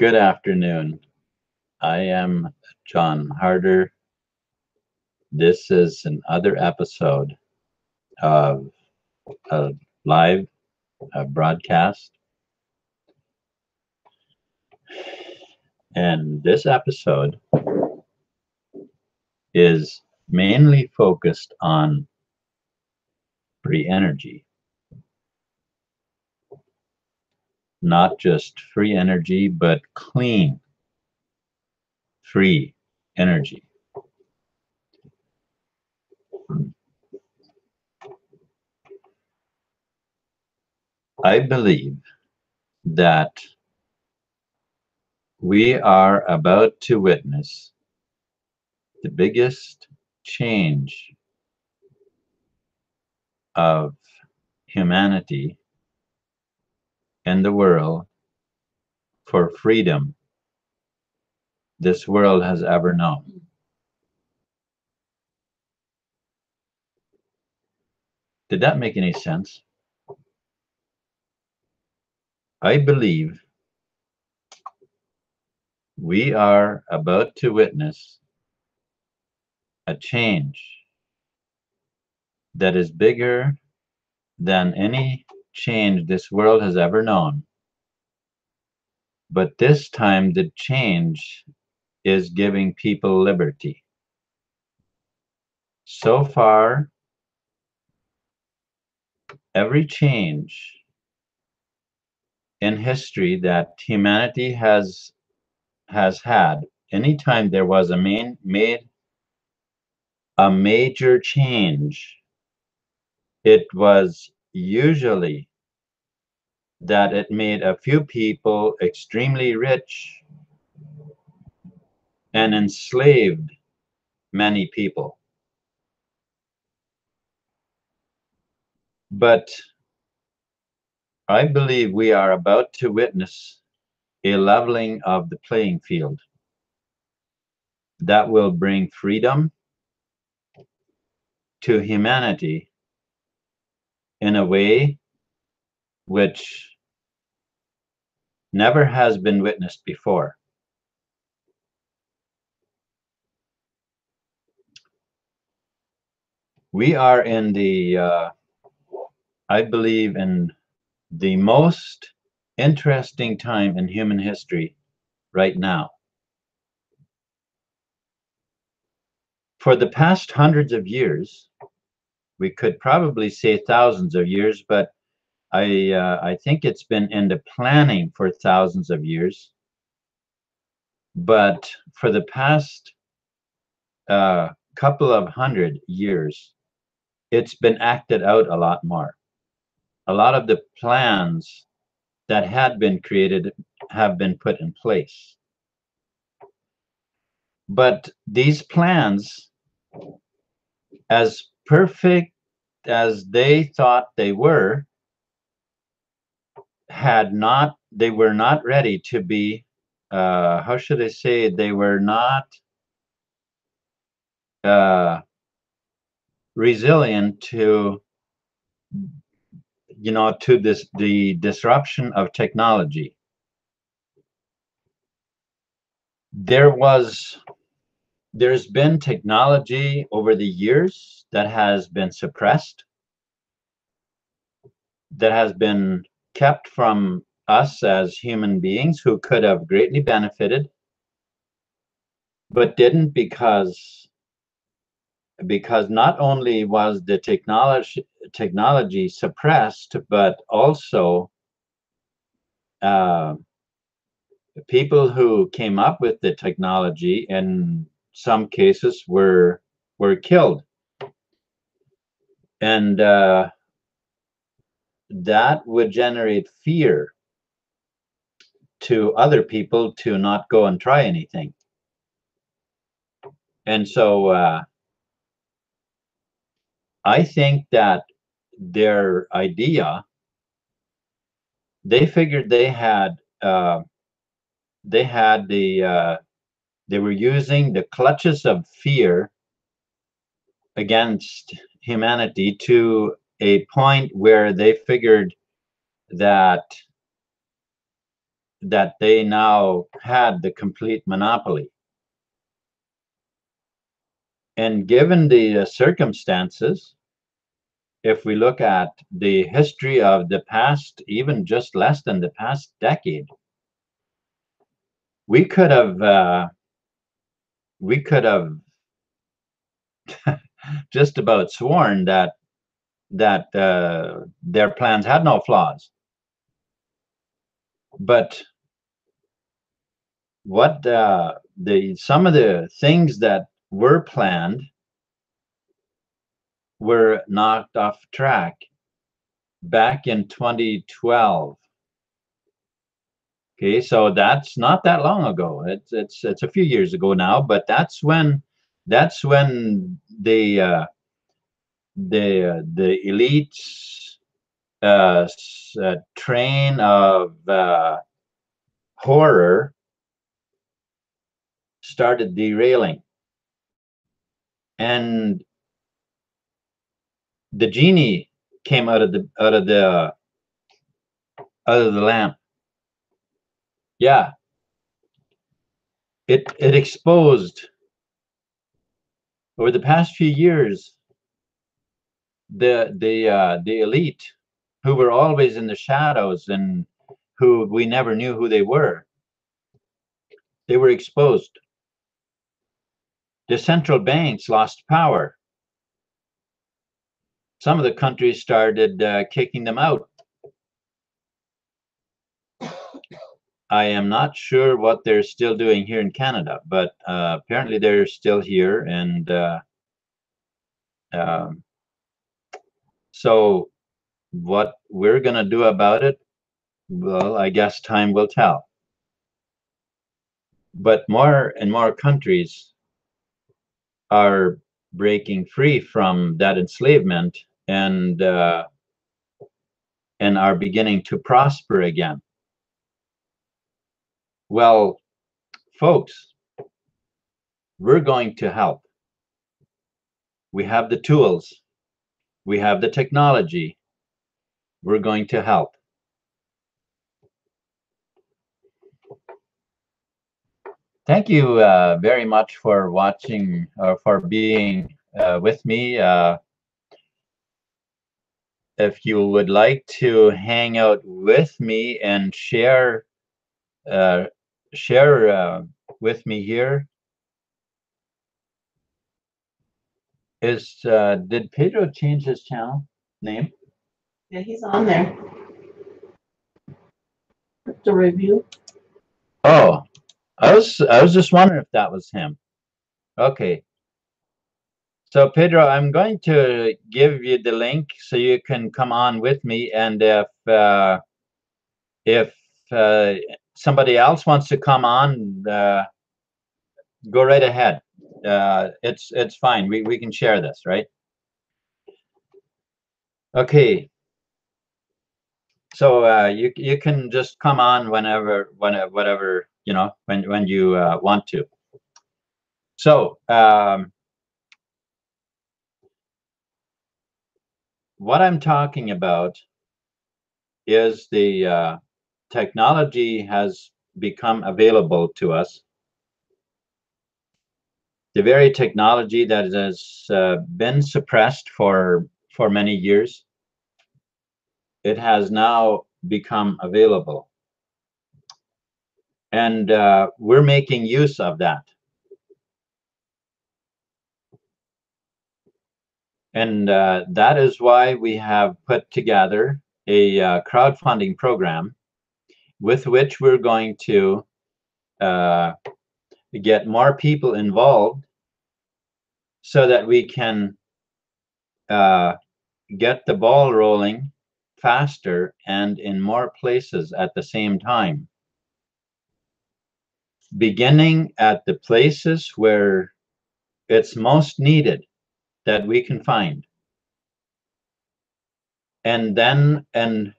Good afternoon. I am John Harder. This is another episode of a live broadcast. And this episode is mainly focused on free energy. Not just free energy, but clean, free energy. I believe that we are about to witness the biggest change of humanity in the world for freedom this world has ever known. Did that make any sense? I believe we are about to witness a change that is bigger than any change this world has ever known. But this time, the change is giving people liberty. So far, every change in history that humanity has had, anytime there was made a major change, it was usually that it made a few people extremely rich and enslaved many people. But I believe we are about to witness a leveling of the playing field that will bring freedom to humanity in a way which never has been witnessed before. We are in I believe, in the most interesting time in human history right now. For the past hundreds of years, we could probably say thousands of years, but I think it's been in the planning for thousands of years. But for the past couple of hundred years, it's been acted out a lot more. A lot of the plans that had been created have been put in place. But these plans, as perfect as they thought they were not ready to be, how should I say, they were not resilient to, to the disruption of technology. There's been technology over the years that has been suppressed, that has been kept from us as human beings who could have greatly benefited, but didn't, because not only was the technology suppressed, but also people who came up with the technology in some cases were killed, and that would generate fear to other people to not go and try anything. And so I think that their idea, they figured they were using the clutches of fear against humanity to a point where they figured that that they now had the complete monopoly. And given the circumstances, if we look at the history of the past, even just less than the past decade, we could have just about sworn that their plans had no flaws. But what some of the things that were planned were knocked off track back in 2012. Okay, so that's not that long ago. It's a few years ago now, but that's when the elites train of horror started derailing, and the genie came out of the lamp. Yeah, it exposed over the past few years the elite, who were always in the shadows and who we never knew who they were. They were exposed. The central banks lost power. Some of the countries started kicking them out. I am not sure what they're still doing here in Canada, but apparently they're still here. And so what we're going to do about it, well, I guess time will tell. But more and more countries are breaking free from that enslavement and are beginning to prosper again. Well, folks, we're going to help. We have the tools. We have the technology. We're going to help. Thank you very much for watching, or for being with me. If you would like to hang out with me and share with me here, did Pedro change his channel name? Yeah, he's on there. The review. Oh, I was just wondering if that was him. Okay. So Pedro, I'm going to give you the link so you can come on with me, and if somebody else wants to come on, go right ahead. It's fine. We can share this, right? Okay. So you can just come on whenever whatever when you want to. So what I'm talking about is the technology has become available to us. The very technology that has been suppressed for many years, it has now become available. And we're making use of that. And that is why we have put together a crowdfunding program with which we're going to get more people involved so that we can get the ball rolling faster and in more places at the same time. Beginning at the places where it's most needed that we can find. And then, and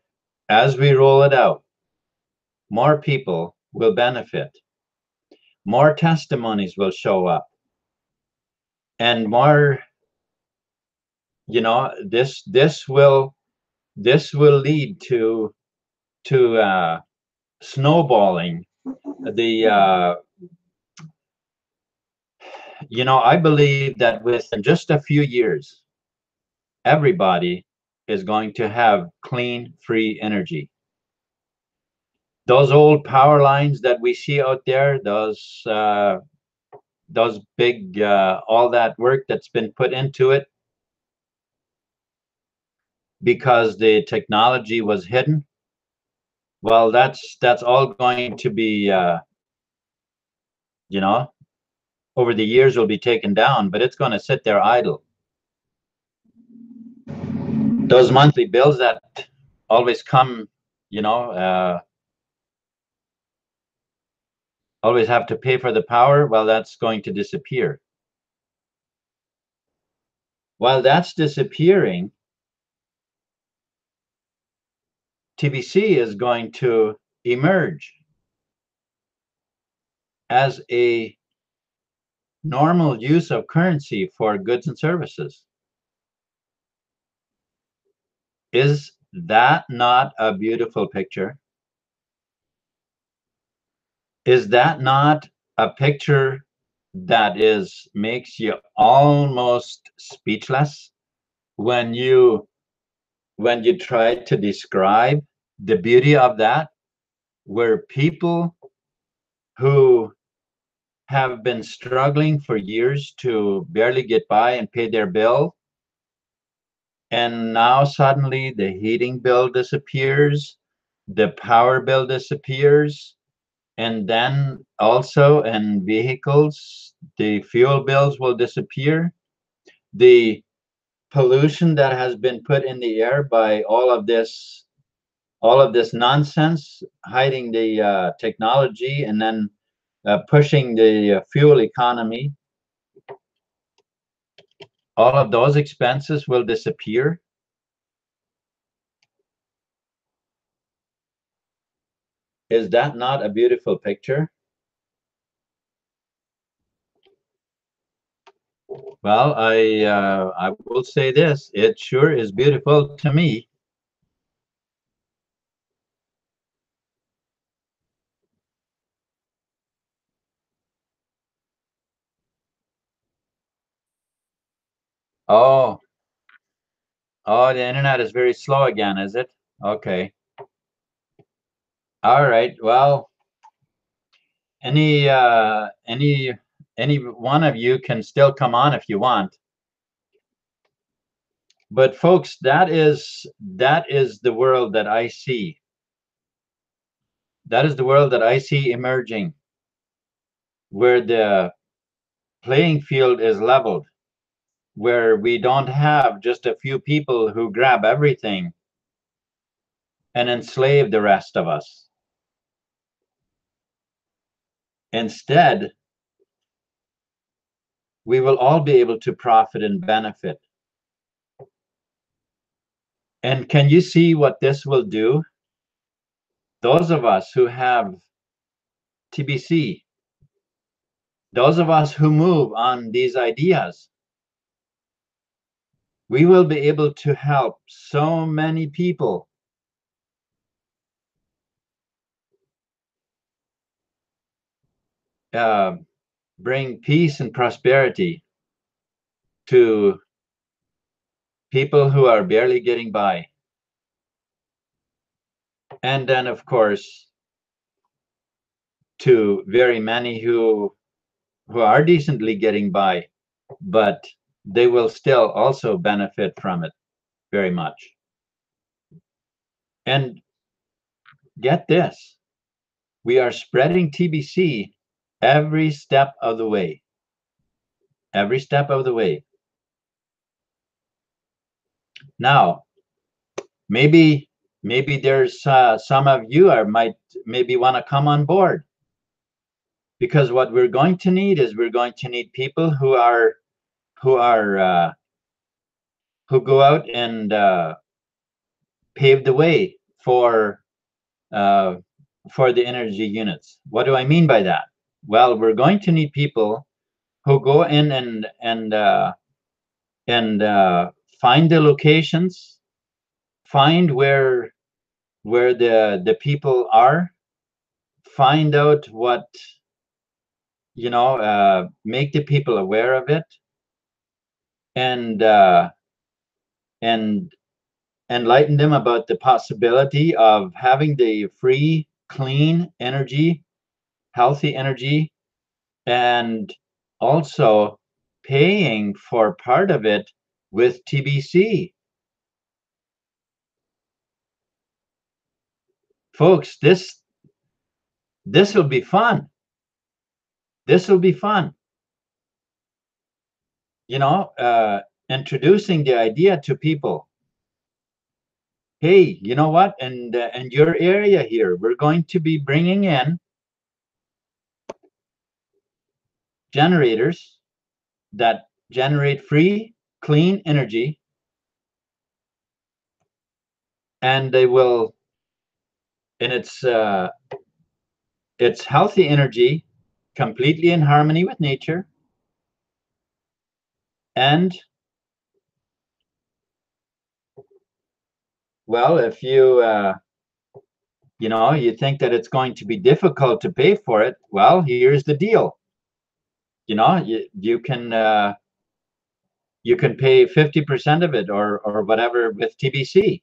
as we roll it out, more people will benefit. More testimonies will show up. And more, this will lead to snowballing. The I believe that within just a few years, everybody is going to have clean, free energy. Those old power lines that we see out there, those big, all that work that's been put into it because the technology was hidden. Well, that's all going to be, you know, over the years will be taken down, but it's going to sit there idle. Those monthly bills that always come, you know, always have to pay for the power, well, that's going to disappear. While that's disappearing, TBC is going to emerge as a normal use of currency for goods and services. Is that not a beautiful picture? Is that not a picture that makes you almost speechless when you try to describe the beauty of that, where people who have been struggling for years to barely get by and pay their bill, and now suddenly the heating bill disappears, the power bill disappears, and then also in vehicles, the fuel bills will disappear. The pollution that has been put in the air by all of this nonsense, hiding the technology and then pushing the fuel economy, all of those expenses will disappear. Is that not a beautiful picture? Well, I will say this: it sure is beautiful to me. Oh, oh, the internet is very slow again, is it? Okay. All right. Well, any any one of you can still come on if you want. But folks, that is the world that I see. That is the world that I see emerging, where the playing field is leveled, where we don't have just a few people who grab everything and enslave the rest of us. Instead, we will all be able to profit and benefit. And can you see what this will do? Those of us who have TBC, those of us who move on these ideas, we will be able to help so many people. Bring peace and prosperity to people who are barely getting by. And then, of course, to very many who are decently getting by, but they will still also benefit from it very much. And get this, we are spreading TBC every step of the way. Every step of the way. Now, maybe there's some of you might maybe want to come on board, because what we're going to need is we're going to need people who go out and pave the way for the energy units. What do I mean by that? Well, we're going to need people who go in and find the locations, find where the people are, find out what, make the people aware of it, and and enlighten them about the possibility of having the free, clean energy, healthy energy, and also paying for part of it with TBC. Folks, this will be fun. This will be fun. Introducing the idea to people. Hey, you know what? And your area here, we're going to be bringing in generators that generate free, clean energy, and they will, and it's healthy energy, completely in harmony with nature, and well, if you you think that it's going to be difficult to pay for it, well, here's the deal. You can pay 50% of it or whatever with TBC.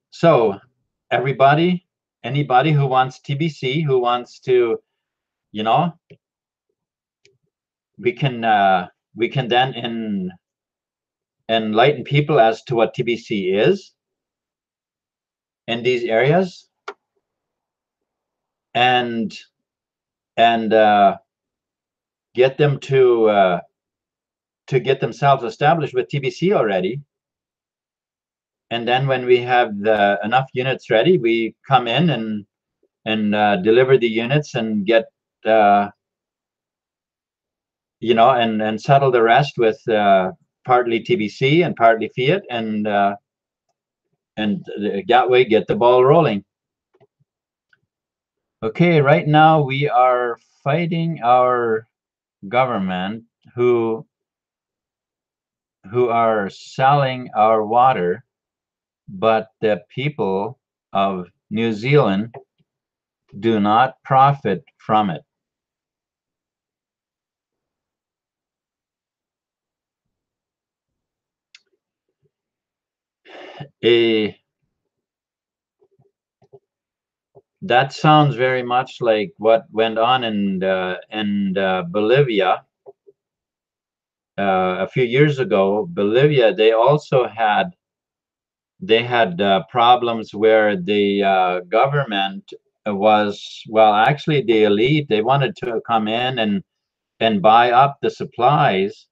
So anybody who wants TBC, who wants to, we can then enlighten people as to what TBC is in these areas, and get them to get themselves established with TBC already. And then when we have enough units ready, we come in and deliver the units and get and settle the rest with partly TBC and partly fiat, and that way get the ball rolling. Okay, right now we are fighting our government who are selling our water, but the people of New Zealand do not profit from it. That sounds very much like what went on in Bolivia a few years ago. Bolivia, they also had problems where the government was, well, actually the elite, they wanted to come in and buy up the supplies,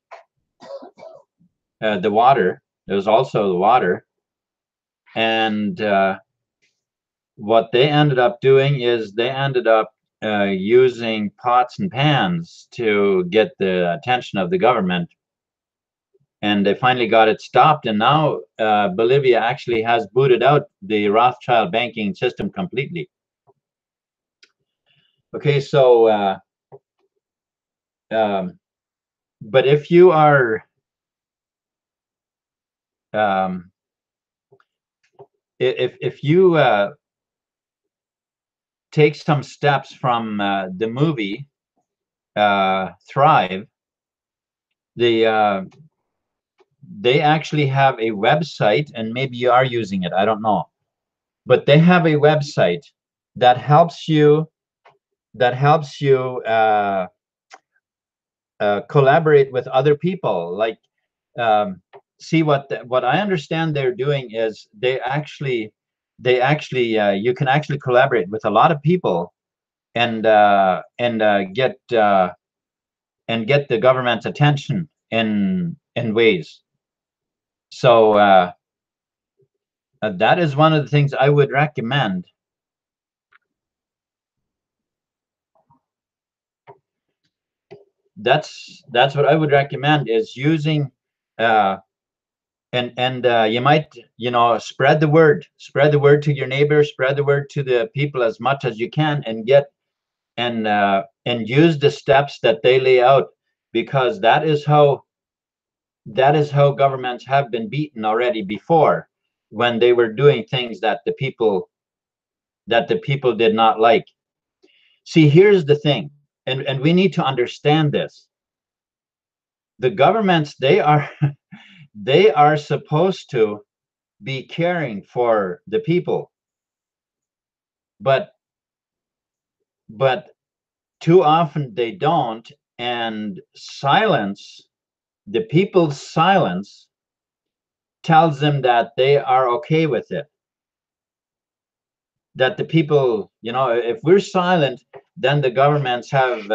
the water. There was also the water, and what they ended up doing is they ended up using pots and pans to get the attention of the government, and they finally got it stopped. And now Bolivia actually has booted out the Rothschild banking system completely. Okay, so but if you are if you take some steps from the movie Thrive, they actually have a website, and maybe you are using it, I don't know, but they have a website that helps you collaborate with other people. Like, see, what I understand they're doing is they actually you can actually collaborate with a lot of people and get the government's attention in ways. So that is one of the things I would recommend. That's what I would recommend, is using and you might spread the word to your neighbors, spread the word to the people as much as you can, and get and use the steps that they lay out, because that is how governments have been beaten already before. when they were doing things that the people did not like. See, here's the thing, and we need to understand this. The governments, they are they are supposed to be caring for the people, but too often they don't, and the people's silence tells them that they are okay with it. That the people, if we're silent, then the governments have,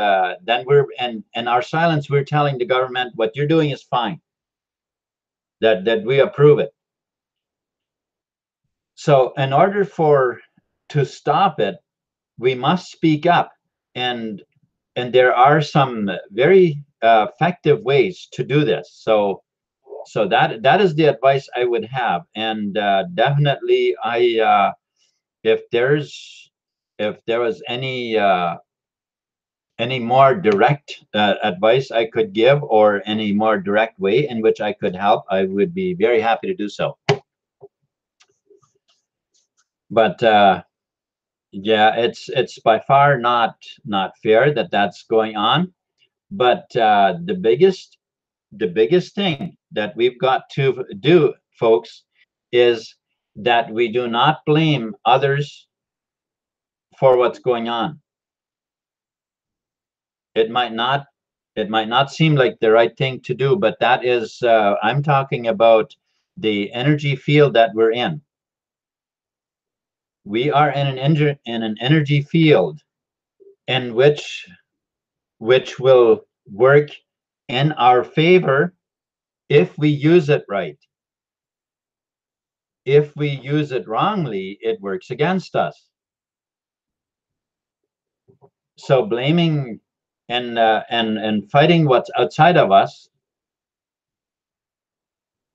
then we're, and our silence, we're telling the government what you're doing is fine, that we approve it. So in order to stop it, we must speak up, and there are some very effective ways to do this. So that is the advice I would have, and definitely if there was any more direct advice I could give, or any more direct way in which I could help, I would be very happy to do so. But yeah, it's by far not fair that that's going on. But the biggest thing that we've got to do, folks, is that we do not blame others for what's going on. It might not seem like the right thing to do, but that is, I'm talking about the energy field that we're in. We are in an energy field in which will work in our favor if we use it right. If we use it wrongly, it works against us. So blaming and fighting what's outside of us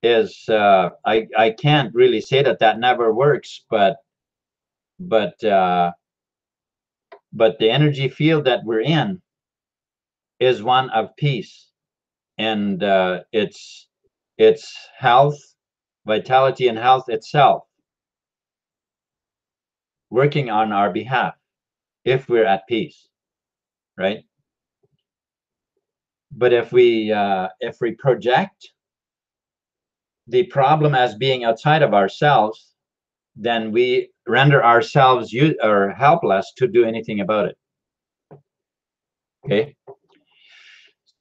is, I can't really say that never works, but the energy field that we're in is one of peace, and it's health, vitality, and health itself working on our behalf if we're at peace, right? But if we project the problem as being outside of ourselves, then we render ourselves helpless to do anything about it. Okay.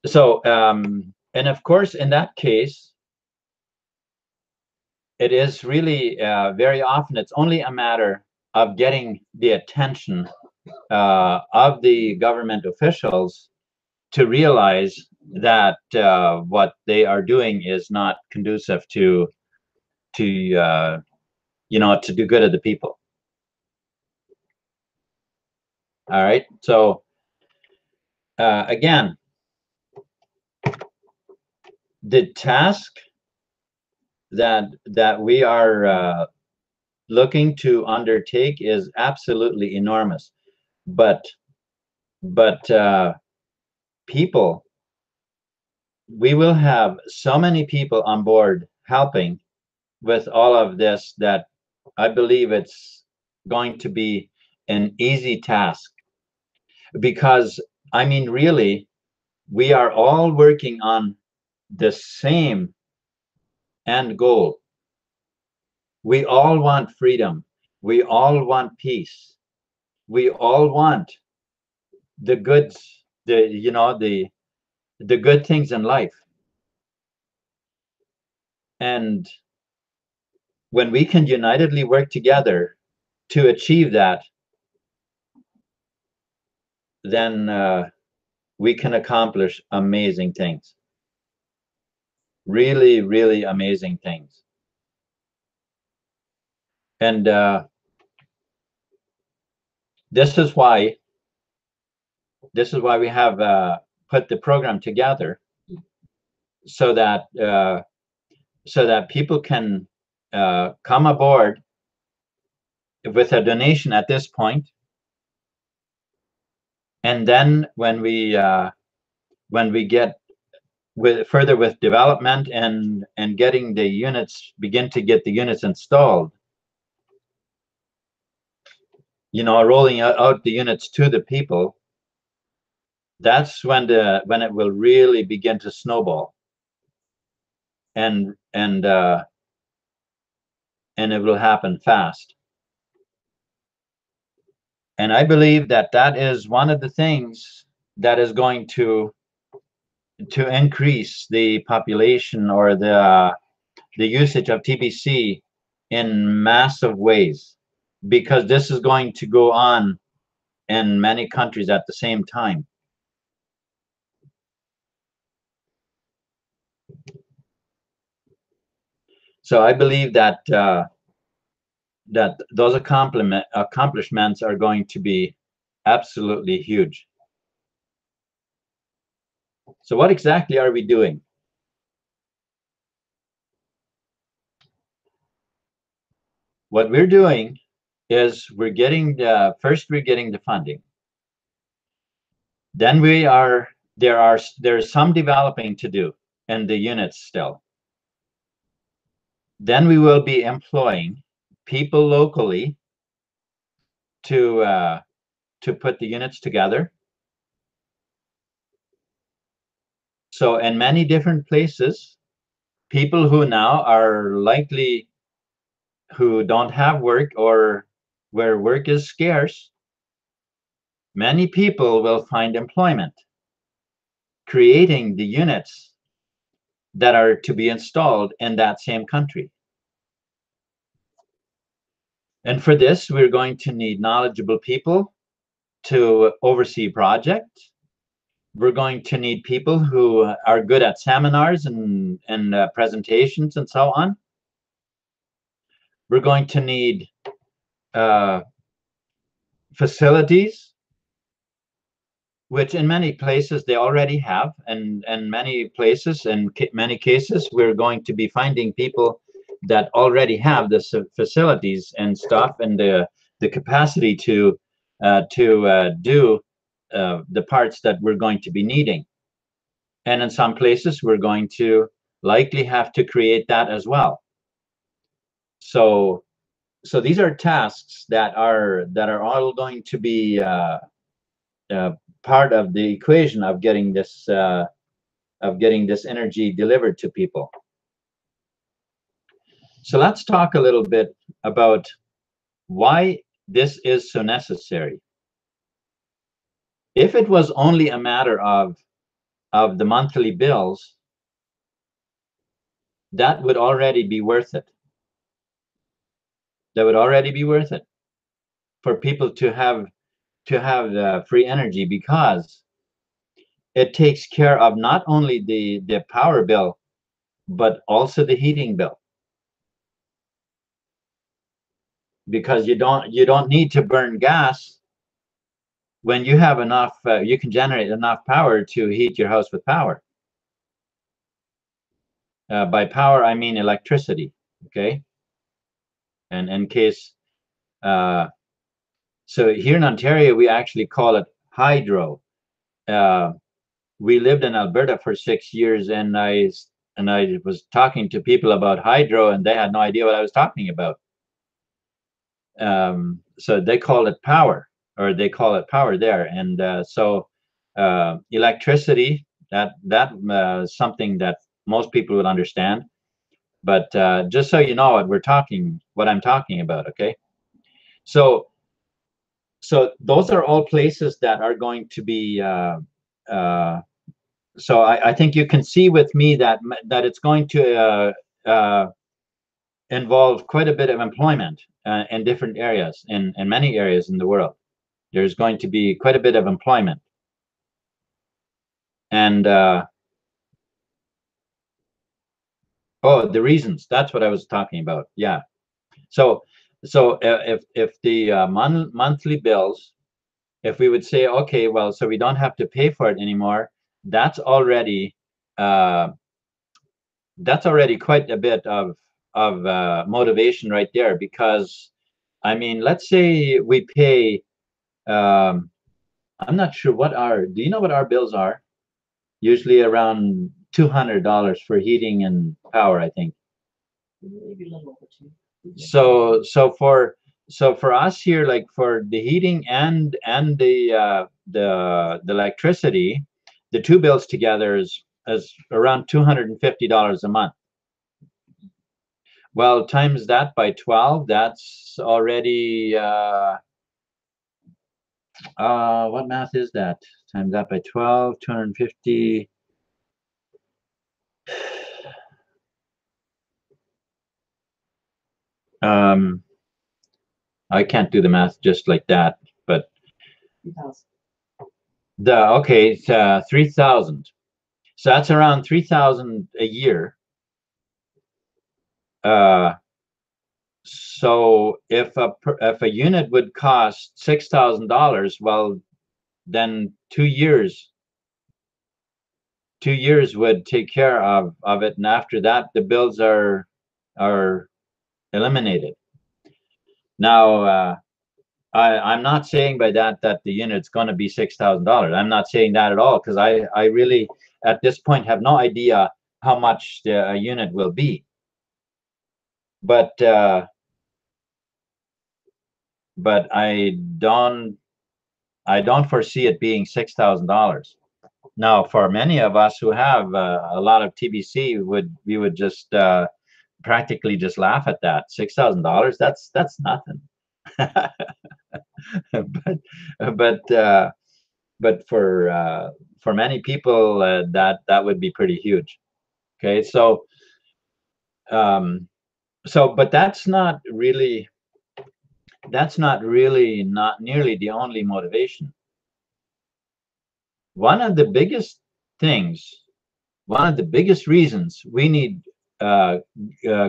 So and of course, in that case, it is really very often it's only a matter of getting the attention of the government officials to realize that what they are doing is not conducive to do good of the people. All right. So again, the task that we are looking to undertake is absolutely enormous, but people, we will have so many people on board helping with all of this that I believe it's going to be an easy task, because I mean, really, we are all working on the same end goal. We all want freedom. We all want peace. We all want the goods, the good things in life. And when we can unitedly work together to achieve that, then we can accomplish amazing things. Really, really amazing things. And this is why we have put the program together, so that people can come aboard with a donation at this point, and then when we get with further with development and getting the units, begin to get the units installed, rolling out the units to the people, that's when it will really begin to snowball, and it will happen fast. And I believe that is one of the things that is going to increase the population, or the usage of TBC in massive ways, because this is going to go on in many countries at the same time. So I believe that those accomplishments are going to be absolutely huge. So what exactly are we doing? What we're doing is we're getting the funding. Then there's some developing to do in the units still. Then we will be employing people locally to put the units together. So in many different places, people who now are likely, who don't have work, or where work is scarce, many people will find employment creating the units that are to be installed in that same country. And for this, we're going to need knowledgeable people to oversee projects. We're going to need people who are good at seminars and presentations and so on. We're going to need facilities, which in many places they already have, and many places, in many cases, we're going to be finding people that already have the facilities and stuff, and the capacity to do the parts that we're going to be needing. And in some places, we're going to likely have to create that as well. So these are tasks that are all going to be part of the equation of getting this energy delivered to people. So let's talk a little bit about why this is so necessary. If it was only a matter of the monthly bills, that would already be worth it. That would already be worth it for people to have free energy, because it takes care of not only the power bill, but also the heating bill. Because you don't need to burn gas when you have enough, you can generate enough power to heat your house with power. By power, I mean electricity, okay? And in case, so here in Ontario, we actually call it hydro. We lived in Alberta for 6 years, and I was talking to people about hydro, and they had no idea what I was talking about. So they call it power, or they call it power there. And so electricity, that something that most people would understand. But just so you know what I'm talking about, okay? So those are all places that are going to be. So I think you can see with me that it's going to involve quite a bit of employment in different areas, in many areas in the world. There's going to be quite a bit of employment. And oh, the reasons, that's what I was talking about. Yeah. So if the monthly bills, if we would say, okay, well, so we don't have to pay for it anymore, that's already quite a bit of motivation right there. Because I mean, let's say we pay, I'm not sure do you know what our bills are? Usually around $200 for heating and power, I think. Maybe a little over two. So for us here, like for the heating and the electricity, the two bills together is around $250 a month. Well, times that by 12, that's already what math is that? Times that by 12, 250. I can't do the math just like that, but 3,000. okay, it's 3,000. So that's around 3,000 a year. So if a unit would cost $6,000, well, then 2 years would take care of it, and after that the bills are eliminated. Now I'm not saying by that the unit's going to be $6,000. I'm not saying that at all, because I really at this point have no idea how much a unit will be. But I don't foresee it being $6,000. Now, for many of us who have a lot of TBC, we would just practically just laugh at that. $6,000, that's nothing. but for many people, that would be pretty huge. Okay, so but that's not not nearly the only motivation. One of the biggest reasons we need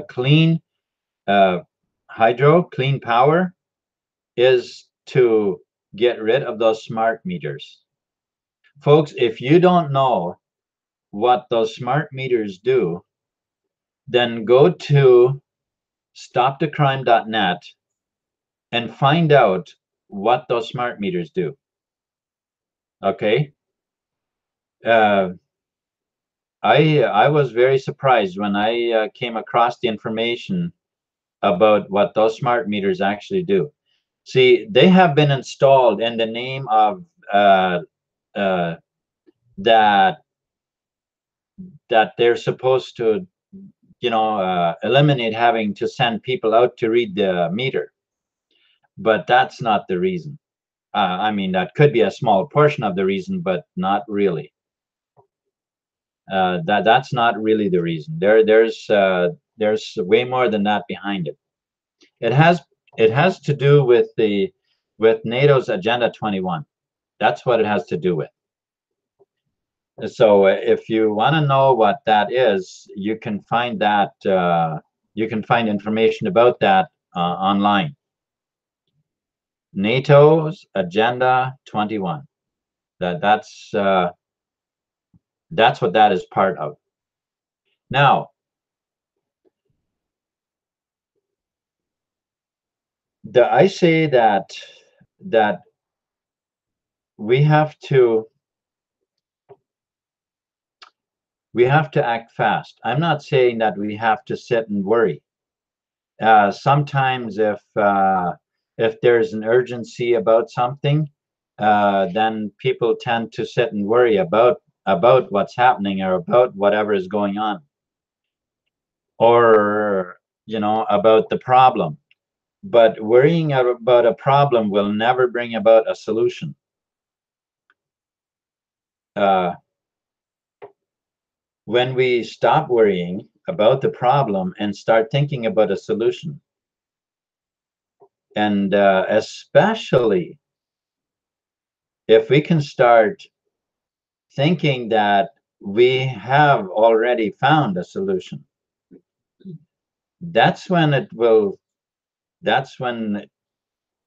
clean clean power is to get rid of those smart meters. Folks, if you don't know what those smart meters do, then go to stopthecrime.net and find out what those smart meters do. Okay? I was very surprised when I came across the information about what those smart meters actually do. See, they have been installed in the name of that they're supposed to, eliminate having to send people out to read the meter. But that's not the reason. I mean, that could be a small portion of the reason, but not really. That's not really the reason. There's way more than that behind it. It has to do with NATO's Agenda 21. That's what it has to do with. So if you want to know what that is, you can find that you can find information about that online. NATO's Agenda 21. That's what that is part of. Now, I say that we have to act fast. I'm not saying that we have to sit and worry. Sometimes if there's an urgency about something, then people tend to sit and worry about what's happening or about whatever is going on, or about the problem. But worrying about a problem will never bring about a solution. When we stop worrying about the problem and start thinking about a solution, and especially if we can start thinking that we have already found a solution, that's when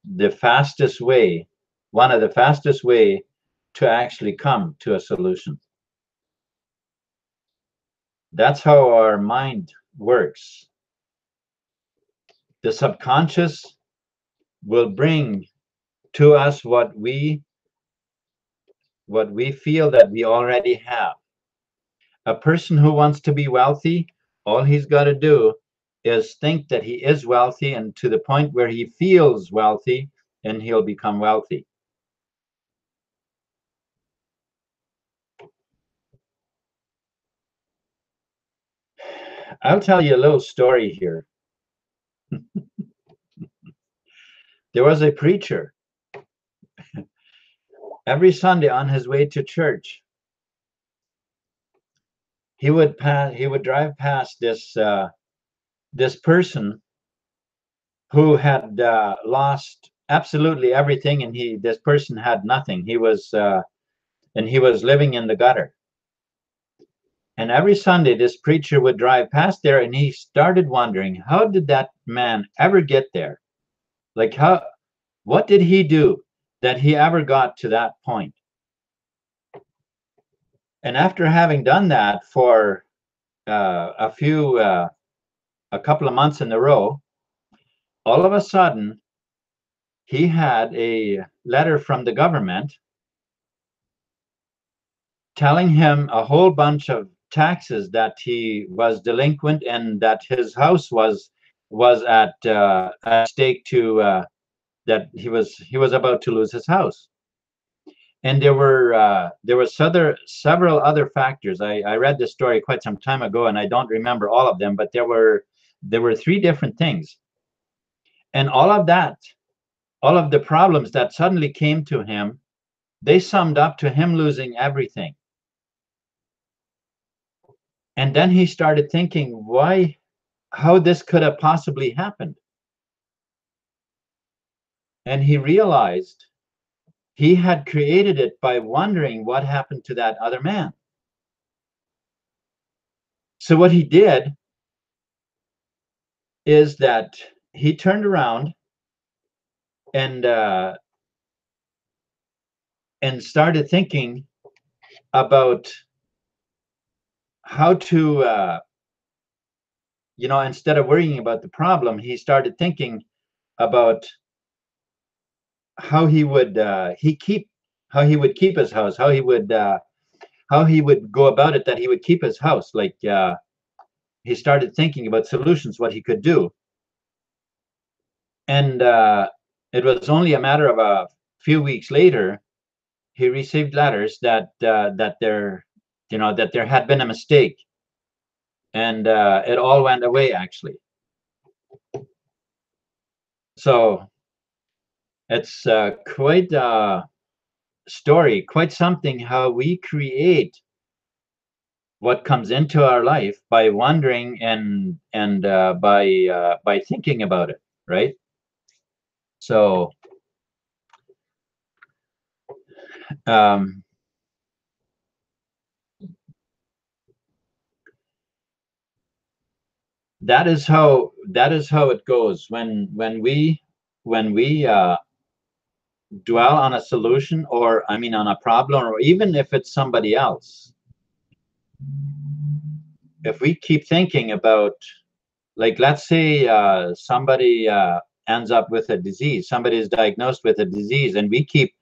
the fastest way, one of the fastest way to actually come to a solution. That's how our mind works. The subconscious will bring to us what we feel that we already have. A person who wants to be wealthy, all he's got to do is think that he is wealthy, and to the point where he feels wealthy, and he'll become wealthy. I'll tell you a little story here. There was a preacher. Every Sunday on his way to church, he would drive past this person who had lost absolutely everything, and this person had nothing. He was living in the gutter. And every Sunday, this preacher would drive past there, and he started wondering, how did that man ever get there? Like, what did he do that he ever got to that point? And after having done that for a couple of months in a row, all of a sudden, he had a letter from the government telling him a whole bunch of taxes that he was delinquent, and that his house was at stake, to that he was about to lose his house. And there were several other factors. I read this story quite some time ago, and I don't remember all of them, but there were three different things. And all of the problems that suddenly came to him, they summed up to him losing everything. And then he started thinking, how this could have possibly happened. And he realized he had created it by wondering what happened to that other man. So what he did is that he turned around and started thinking about how to instead of worrying about the problem, he started thinking about how he would keep his house, how he would go about it, that he would keep his house. Like, he started thinking about solutions, what he could do. And it was only a matter of a few weeks later, he received letters that there had been a mistake, and it all went away, actually. So it's quite a story, quite something, how we create what comes into our life by wondering and by thinking about it, right? So that is how it goes when we dwell on a solution, or on a problem, or even if it's somebody else. If we keep thinking about, like, let's say somebody ends up with a disease, somebody is diagnosed with a disease, and we keep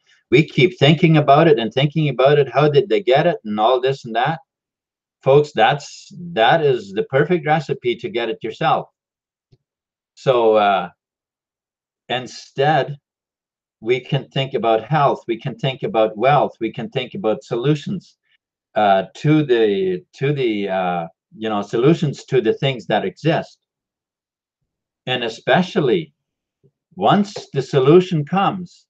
thinking about it and thinking about it, how did they get it, and all this and that. Folks, that is the perfect recipe to get it yourself. So instead, we can think about health, we can think about wealth, we can think about solutions to the solutions to the things that exist. And especially once the solution comes,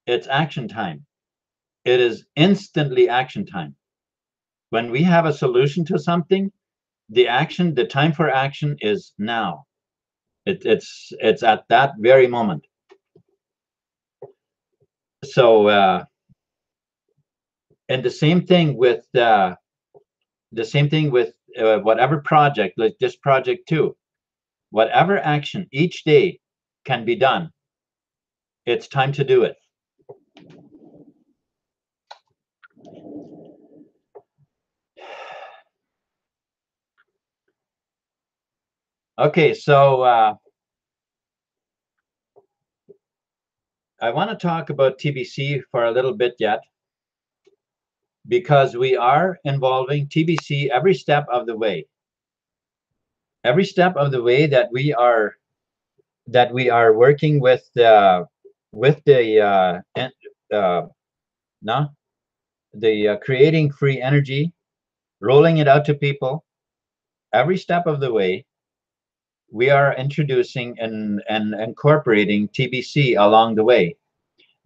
it's action time. It is instantly action time. When we have a solution to something, the time for action is now. It's at that very moment. So and the same thing with whatever project, like this project too. Whatever action each day can be done, it's time to do it. Okay, so I want to talk about TBC for a little bit yet. because we are involving TBC every step of the way. Every step of the way that we are working with the no the creating free energy, rolling it out to people. Every step of the way, we are introducing and incorporating TBC along the way,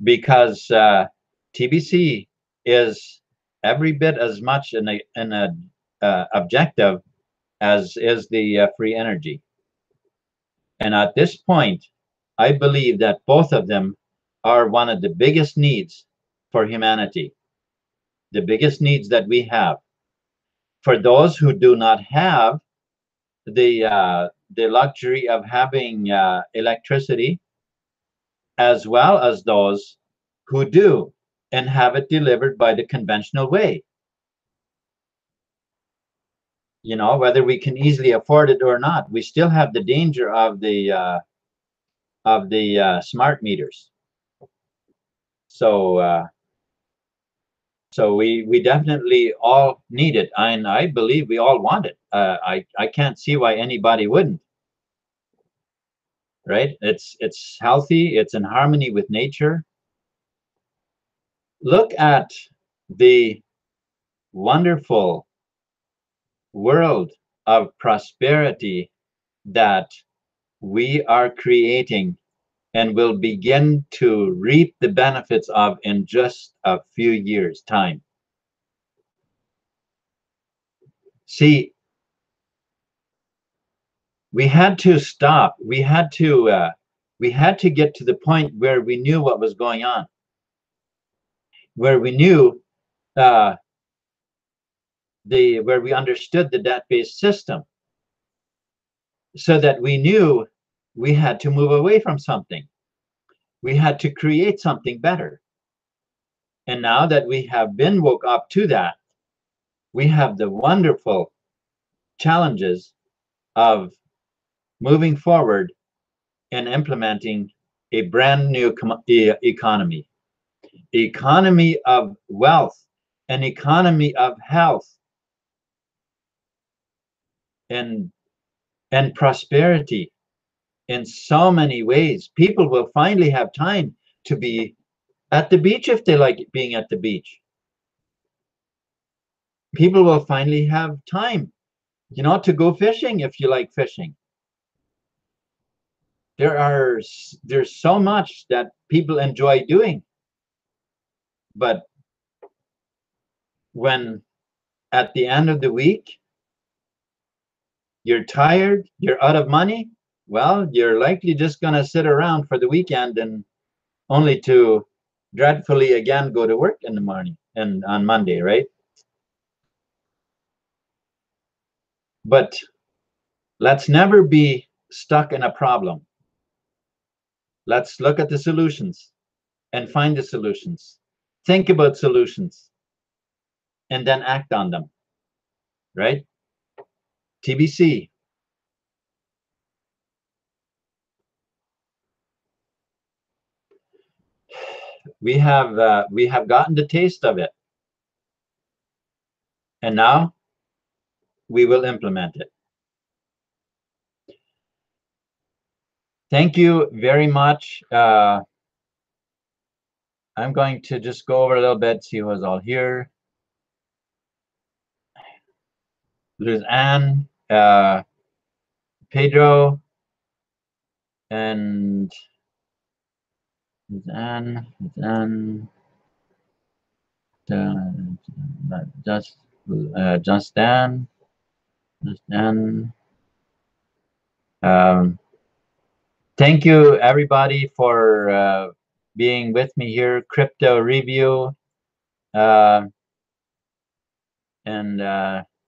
because TBC is every bit as much an objective as is the free energy. And at this point, I believe that both of them are one of the biggest needs for humanity, the biggest needs that we have. For those who do not have the luxury of having electricity, as well as those who do and have it delivered by the conventional way. You know, whether we can easily afford it or not, we still have the danger of the smart meters. So so we definitely all need it, and I believe we all want it. I can't see why anybody wouldn't. Right? It's healthy. It's in harmony with nature. Look at the wonderful world of prosperity that we are creating and will begin to reap the benefits of in just a few years' time. See, we had to stop. We had to get to the point where we knew what was going on, where we knew where we understood the debt-based system, so that we knew we had to move away from something. We had to create something better. And now that we have been woke up to that, we have the wonderful challenges of moving forward and implementing a brand new economy of wealth, an economy of health, and prosperity in so many ways. People will finally have time to be at the beach if they like being at the beach. People will finally have time, you know, to go fishing if you like fishing. There's so much that people enjoy doing, but when at the end of the week you're tired, you're out of money, well, you're likely just gonna sit around for the weekend and only to dreadfully again go to work in the morning and on Monday, right? But let's never be stuck in a problem. Let's look at the solutions and find the solutions. Think about solutions and then act on them, right? TBC. We have gotten the taste of it, and now we will implement it. Thank you very much. I'm going to just go over a little bit, see who's all here. There's Anne, Pedro, and Anne, Justin. Thank you everybody for being with me here. Crypto Review, and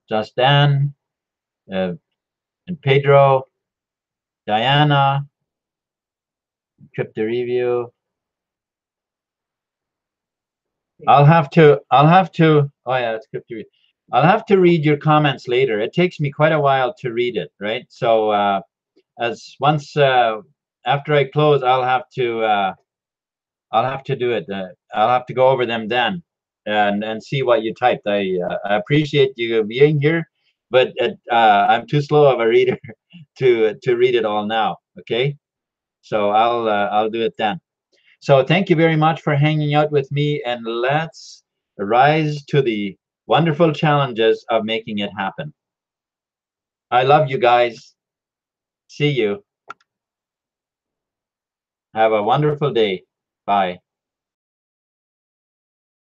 Justin, and Pedro, Diana, Crypto Review. I'll have to, oh yeah, it's Crypto Review. I'll have to read your comments later. It takes me quite a while to read it, right? So after I close, I'll have to do it. I'll have to go over them then. and see what you typed. I appreciate you being here, but I'm too slow of a reader to read it all now. Okay, so I'll do it then. So thank you very much for hanging out with me, and let's rise to the wonderful challenges of making it happen. I love you guys. See you. Have a wonderful day. Bye.